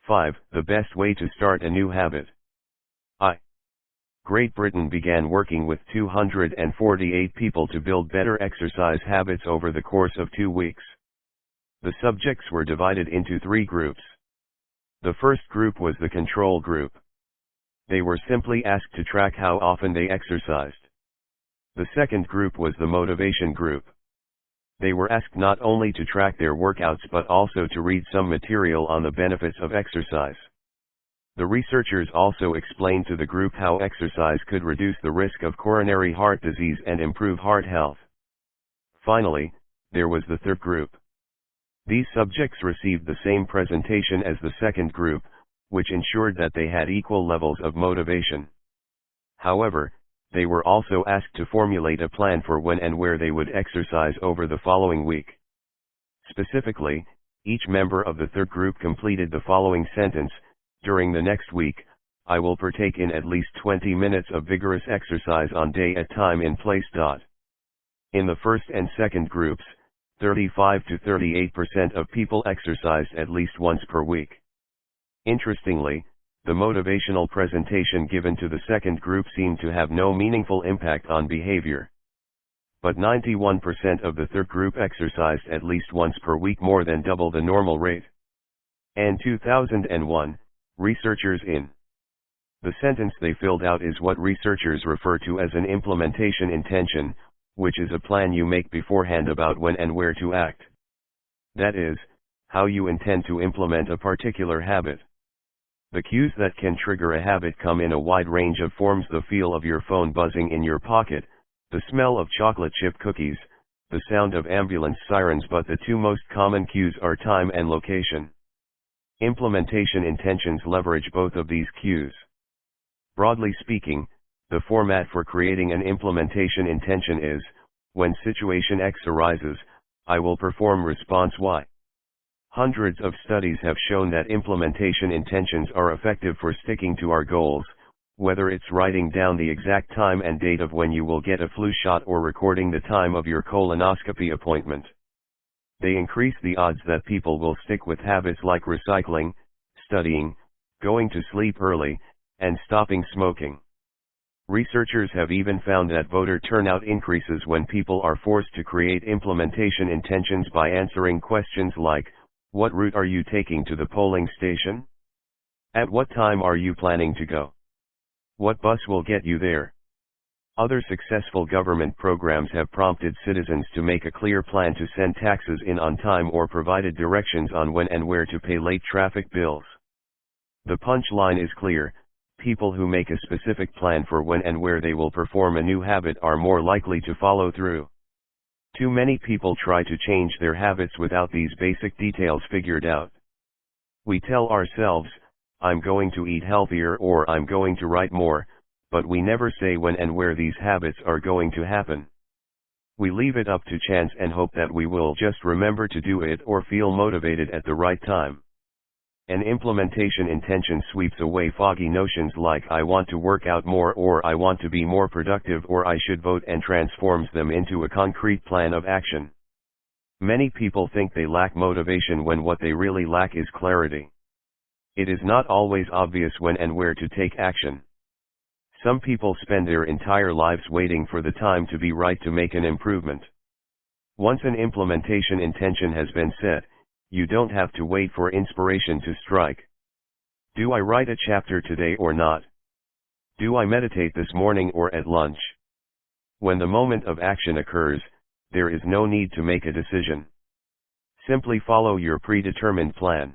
5. The best way to start a new habit. Great Britain began working with 248 people to build better exercise habits over the course of 2 weeks. The subjects were divided into 3 groups. The first group was the control group. They were simply asked to track how often they exercised. The second group was the motivation group. They were asked not only to track their workouts but also to read some material on the benefits of exercise. The researchers also explained to the group how exercise could reduce the risk of coronary heart disease and improve heart health. Finally, there was the third group. These subjects received the same presentation as the second group, which ensured that they had equal levels of motivation. However, they were also asked to formulate a plan for when and where they would exercise over the following week. Specifically, each member of the third group completed the following sentence: during the next week, I will partake in at least 20 minutes of vigorous exercise on day at time in place. In the first and second groups, 35 to 38% of people exercised at least once per week. Interestingly, the motivational presentation given to the second group seemed to have no meaningful impact on behavior. But 91% of the third group exercised at least once per week, more than double the normal rate. In 2001, researchers in the sentence they filled out is what researchers refer to as an implementation intention, which is a plan you make beforehand about when and where to act. That is, how you intend to implement a particular habit. The cues that can trigger a habit come in a wide range of forms: the feel of your phone buzzing in your pocket, the smell of chocolate chip cookies, the sound of ambulance sirens, but the 2 most common cues are time and location. Implementation intentions leverage both of these cues. Broadly speaking, the format for creating an implementation intention is: when situation X arises, I will perform response Y. Hundreds of studies have shown that implementation intentions are effective for sticking to our goals, whether it's writing down the exact time and date of when you will get a flu shot or recording the time of your colonoscopy appointment. They increase the odds that people will stick with habits like recycling, studying, going to sleep early, and stopping smoking. Researchers have even found that voter turnout increases when people are forced to create implementation intentions by answering questions like, what route are you taking to the polling station? At what time are you planning to go? What bus will get you there? Other successful government programs have prompted citizens to make a clear plan to send taxes in on time or provided directions on when and where to pay late traffic bills. The punchline is clear: people who make a specific plan for when and where they will perform a new habit are more likely to follow through. Too many people try to change their habits without these basic details figured out. We tell ourselves, I'm going to eat healthier or I'm going to write more, but we never say when and where these habits are going to happen. We leave it up to chance and hope that we will just remember to do it or feel motivated at the right time. An implementation intention sweeps away foggy notions like I want to work out more or I want to be more productive or I should vote, and transforms them into a concrete plan of action. Many people think they lack motivation when what they really lack is clarity. It is not always obvious when and where to take action. Some people spend their entire lives waiting for the time to be right to make an improvement. Once an implementation intention has been set, you don't have to wait for inspiration to strike. Do I write a chapter today or not? Do I meditate this morning or at lunch? When the moment of action occurs, there is no need to make a decision. Simply follow your predetermined plan.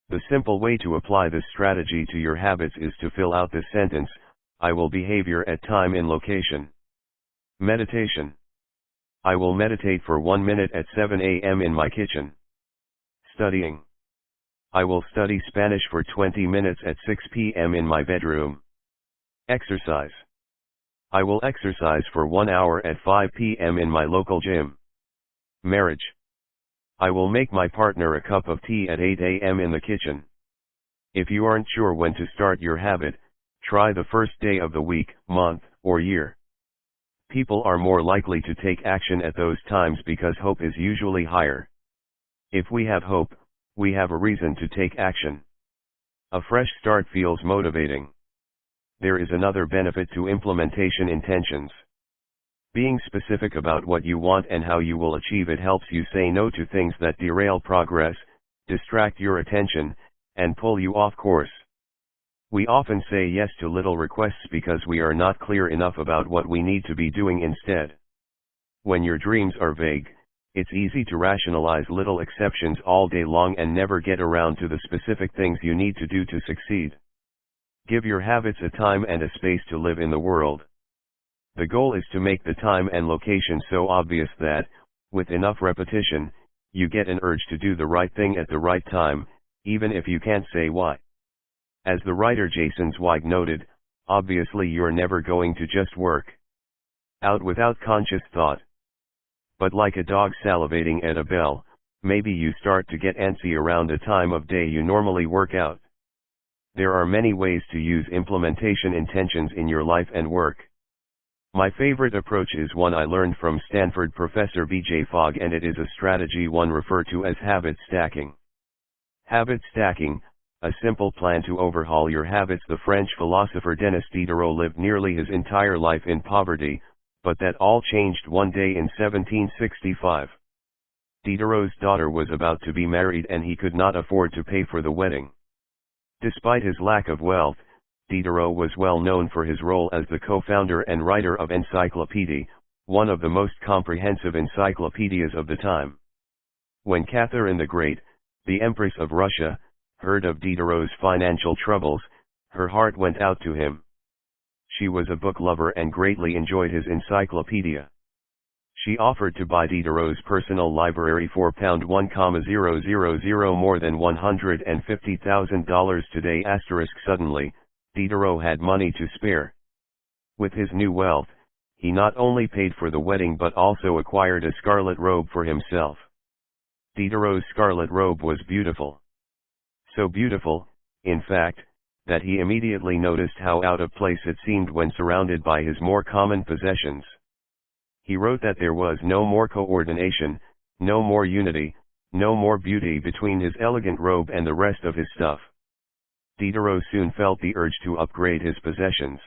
The simple way to apply this strategy to your habits is to fill out this sentence: I will behavior at time in location. Meditation. I will meditate for 1 minute at 7 a.m. in my kitchen. Studying. I will study Spanish for 20 minutes at 6 p.m. in my bedroom. Exercise. I will exercise for 1 hour at 5 p.m. in my local gym. Marriage. I will make my partner a cup of tea at 8 a.m. in the kitchen. If you aren't sure when to start your habit, try the first day of the week, month, or year. People are more likely to take action at those times because hope is usually higher. If we have hope, we have a reason to take action. A fresh start feels motivating. There is another benefit to implementation intentions. Being specific about what you want and how you will achieve it helps you say no to things that derail progress, distract your attention, and pull you off course. We often say yes to little requests because we are not clear enough about what we need to be doing instead. When your dreams are vague, it's easy to rationalize little exceptions all day long and never get around to the specific things you need to do to succeed. Give your habits a time and a space to live in the world. The goal is to make the time and location so obvious that, with enough repetition, you get an urge to do the right thing at the right time, even if you can't say why. As the writer Jason Zweig noted, obviously you're never going to just work out without conscious thought. But like a dog salivating at a bell, maybe you start to get antsy around the time of day you normally work out. There are many ways to use implementation intentions in your life and work. My favorite approach is one I learned from Stanford professor B.J. Fogg, and it is a strategy one referred to as habit stacking. Habit stacking, a simple plan to overhaul your habits. The French philosopher Denis Diderot lived nearly his entire life in poverty, but that all changed one day in 1765. Diderot's daughter was about to be married and he could not afford to pay for the wedding. Despite his lack of wealth, Diderot was well known for his role as the co-founder and writer of Encyclopédie, one of the most comprehensive encyclopedias of the time. When Catherine the Great, the Empress of Russia, heard of Diderot's financial troubles, her heart went out to him. She was a book lover and greatly enjoyed his encyclopedia. She offered to buy Diderot's personal library for £1,000, more than $150,000 today. Suddenly, Diderot had money to spare. With his new wealth, he not only paid for the wedding but also acquired a scarlet robe for himself. Diderot's scarlet robe was beautiful. So beautiful, in fact, that he immediately noticed how out of place it seemed when surrounded by his more common possessions. He wrote that there was no more coordination, no more unity, no more beauty between his elegant robe and the rest of his stuff. Diderot soon felt the urge to upgrade his possessions.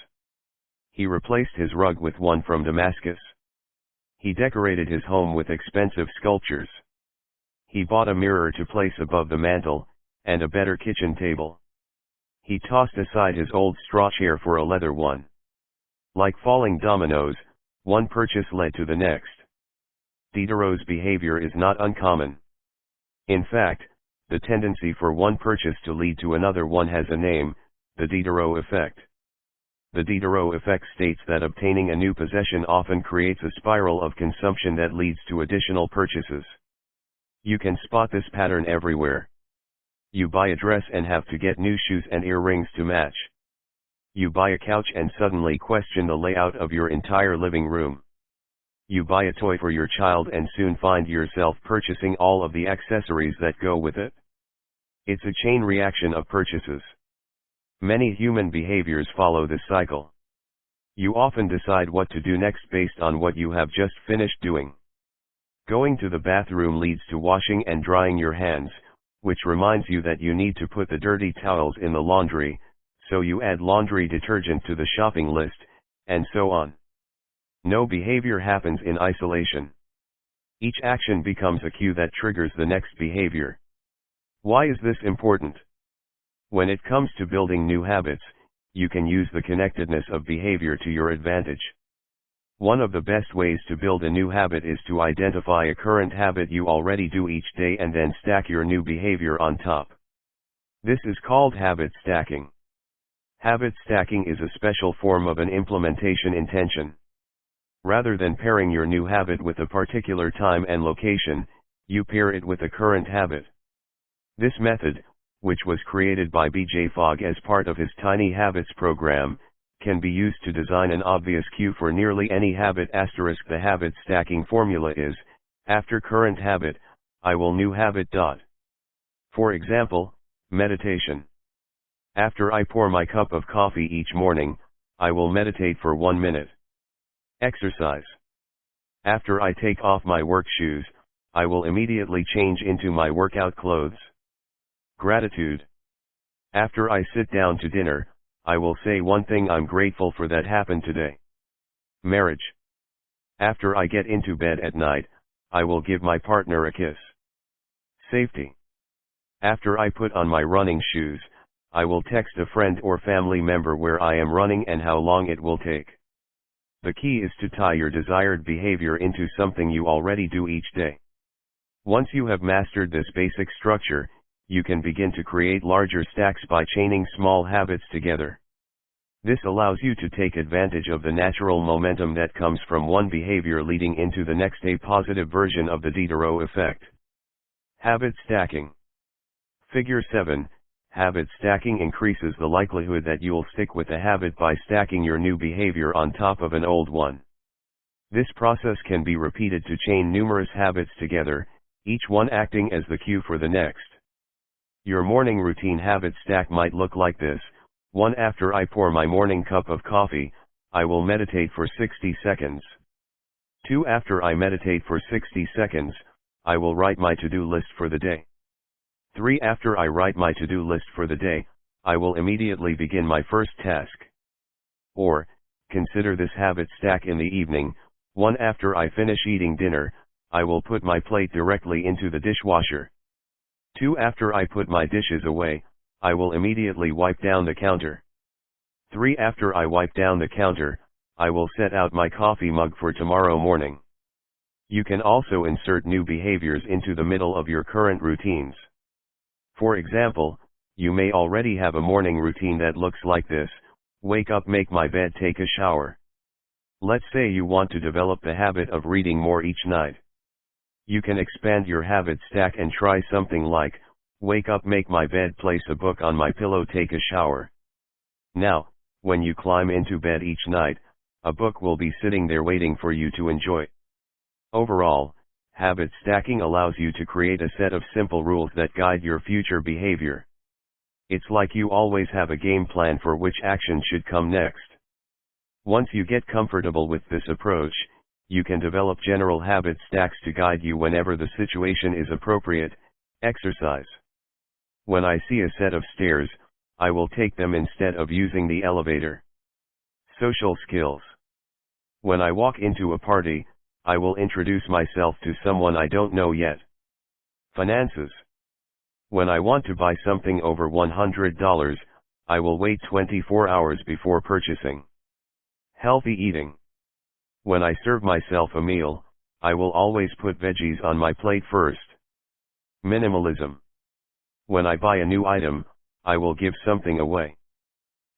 He replaced his rug with one from Damascus. He decorated his home with expensive sculptures. He bought a mirror to place above the mantel, and a better kitchen table. He tossed aside his old straw chair for a leather one. Like falling dominoes, one purchase led to the next. Diderot's behavior is not uncommon. In fact, the tendency for one purchase to lead to another one has a name: the Diderot effect. The Diderot effect states that obtaining a new possession often creates a spiral of consumption that leads to additional purchases. You can spot this pattern everywhere. You buy a dress and have to get new shoes and earrings to match. You buy a couch and suddenly question the layout of your entire living room. You buy a toy for your child and soon find yourself purchasing all of the accessories that go with it. It's a chain reaction of purchases. Many human behaviors follow this cycle. You often decide what to do next based on what you have just finished doing. Going to the bathroom leads to washing and drying your hands, which reminds you that you need to put the dirty towels in the laundry, so you add laundry detergent to the shopping list, and so on. No behavior happens in isolation. Each action becomes a cue that triggers the next behavior. Why is this important? When it comes to building new habits, you can use the connectedness of behavior to your advantage. One of the best ways to build a new habit is to identify a current habit you already do each day and then stack your new behavior on top. This is called habit stacking. Habit stacking is a special form of an implementation intention. Rather than pairing your new habit with a particular time and location, you pair it with a current habit. This method, which was created by B.J. Fogg as part of his Tiny Habits program, can be used to design an obvious cue for nearly any habit. The habit stacking formula is, after current habit, I will new habit. For example, meditation. After I pour my cup of coffee each morning, I will meditate for 1 minute. Exercise. After I take off my work shoes, I will immediately change into my workout clothes. Gratitude. After I sit down to dinner, I will say one thing I'm grateful for that happened today. Marriage. After I get into bed at night, I will give my partner a kiss. Safety. After I put on my running shoes, I will text a friend or family member where I am running and how long it will take. The key is to tie your desired behavior into something you already do each day. Once you have mastered this basic structure, you can begin to create larger stacks by chaining small habits together. This allows you to take advantage of the natural momentum that comes from one behavior leading into the next, a positive version of the Diderot effect. Habit stacking. Figure 7. Habit stacking increases the likelihood that you'll stick with a habit by stacking your new behavior on top of an old one. This process can be repeated to chain numerous habits together, each one acting as the cue for the next. Your morning routine habit stack might look like this. 1. After I pour my morning cup of coffee, I will meditate for 60 seconds. 2. After I meditate for 60 seconds, I will write my to-do list for the day. 3. After I write my to-do list for the day, I will immediately begin my first task. Or, consider this habit stack in the evening. 1. After I finish eating dinner, I will put my plate directly into the dishwasher. 2. After I put my dishes away, I will immediately wipe down the counter. 3. After I wipe down the counter, I will set out my coffee mug for tomorrow morning. You can also insert new behaviors into the middle of your current routines. For example, you may already have a morning routine that looks like this: wake up, make my bed, take a shower. Let's say you want to develop the habit of reading more each night. You can expand your habit stack and try something like: wake up, make my bed, place a book on my pillow, take a shower. Now, when you climb into bed each night, a book will be sitting there waiting for you to enjoy. Overall, habit stacking allows you to create a set of simple rules that guide your future behavior. It's like you always have a game plan for which action should come next. Once you get comfortable with this approach, you can develop general habit stacks to guide you whenever the situation is appropriate. Exercise. When I see a set of stairs, I will take them instead of using the elevator. Social skills. When I walk into a party, I will introduce myself to someone I don't know yet. Finances. When I want to buy something over $100, I will wait 24 hours before purchasing. Healthy eating. When I serve myself a meal, I will always put veggies on my plate first. Minimalism. When I buy a new item, I will give something away.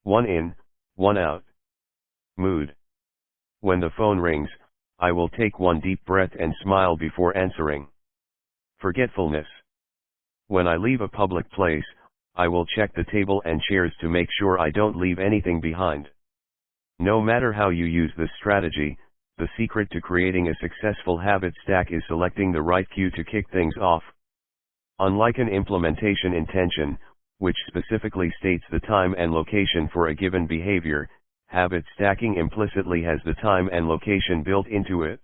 One in, one out. Mood. When the phone rings, I will take one deep breath and smile before answering. Forgetfulness. When I leave a public place, I will check the table and chairs to make sure I don't leave anything behind. No matter how you use this strategy, the secret to creating a successful habit stack is selecting the right cue to kick things off. Unlike an implementation intention, which specifically states the time and location for a given behavior, habit stacking implicitly has the time and location built into it.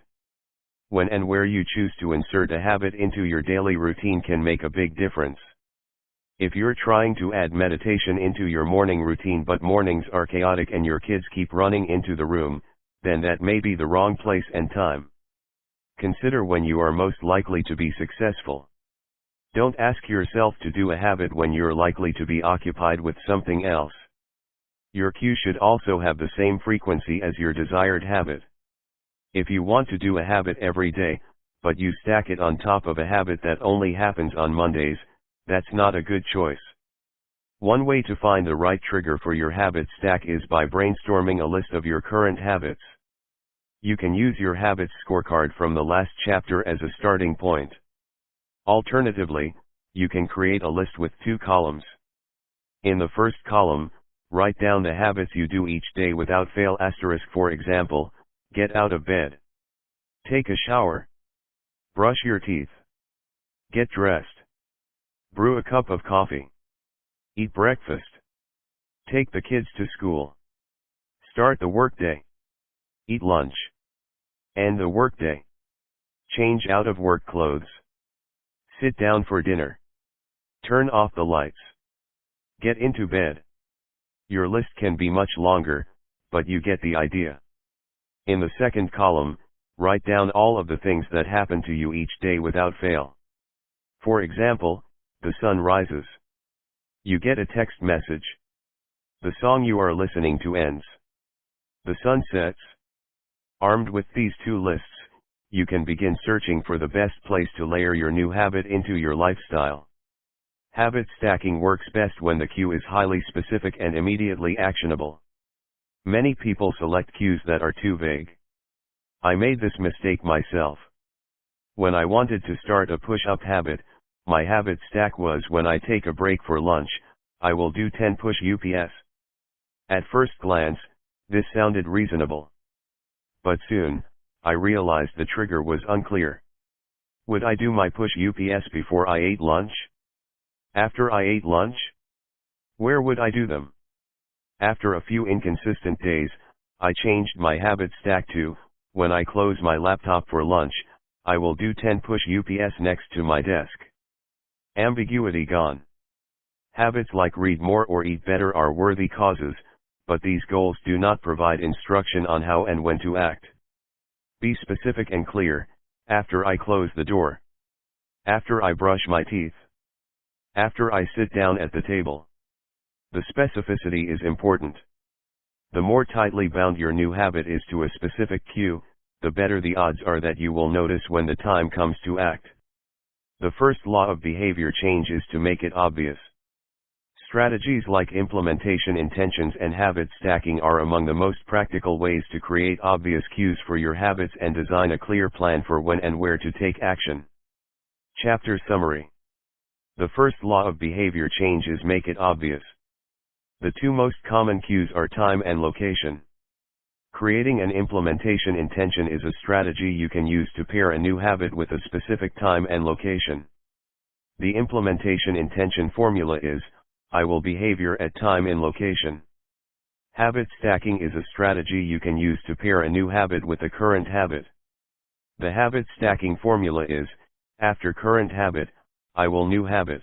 When and where you choose to insert a habit into your daily routine can make a big difference. If you're trying to add meditation into your morning routine but mornings are chaotic and your kids keep running into the room, then that may be the wrong place and time. Consider when you are most likely to be successful. Don't ask yourself to do a habit when you're likely to be occupied with something else. Your cue should also have the same frequency as your desired habit. If you want to do a habit every day, but you stack it on top of a habit that only happens on Mondays, that's not a good choice. One way to find the right trigger for your habit stack is by brainstorming a list of your current habits. You can use your habits scorecard from the last chapter as a starting point. Alternatively, you can create a list with 2 columns. In the first column, write down the habits you do each day without fail. For example, get out of bed, take a shower, brush your teeth, get dressed, brew a cup of coffee, eat breakfast, take the kids to school, start the workday, eat lunch, end the workday, change out of work clothes, sit down for dinner, turn off the lights. Get into bed. Your list can be much longer, but you get the idea. In the second column, write down all of the things that happen to you each day without fail. For example, the sun rises. You get a text message. The song you are listening to ends. The sun sets. Armed with these two lists, you can begin searching for the best place to layer your new habit into your lifestyle. Habit stacking works best when the cue is highly specific and immediately actionable. Many people select cues that are too vague. I made this mistake myself. When I wanted to start a push-up habit, my habit stack was when I take a break for lunch, I will do 10 push-ups. At first glance, this sounded reasonable. But soon, I realized the trigger was unclear. Would I do my push-ups before I ate lunch? After I ate lunch? Where would I do them? After a few inconsistent days, I changed my habit stack to, when I close my laptop for lunch, I will do 10 push-ups next to my desk. Ambiguity gone. Habits like read more or eat better are worthy causes, but these goals do not provide instruction on how and when to act. Be specific and clear. After I close the door. After I brush my teeth. After I sit down at the table. The specificity is important. The more tightly bound your new habit is to a specific cue, the better the odds are that you will notice when the time comes to act. The first law of behavior change is to make it obvious. Strategies like implementation intentions and habit stacking are among the most practical ways to create obvious cues for your habits and design a clear plan for when and where to take action. Chapter Summary. The first law of behavior change is make it obvious. The two most common cues are time and location. Creating an implementation intention is a strategy you can use to pair a new habit with a specific time and location. The implementation intention formula is, I will behavior at time and location. Habit stacking is a strategy you can use to pair a new habit with a current habit. The habit stacking formula is, after current habit, I will new habit.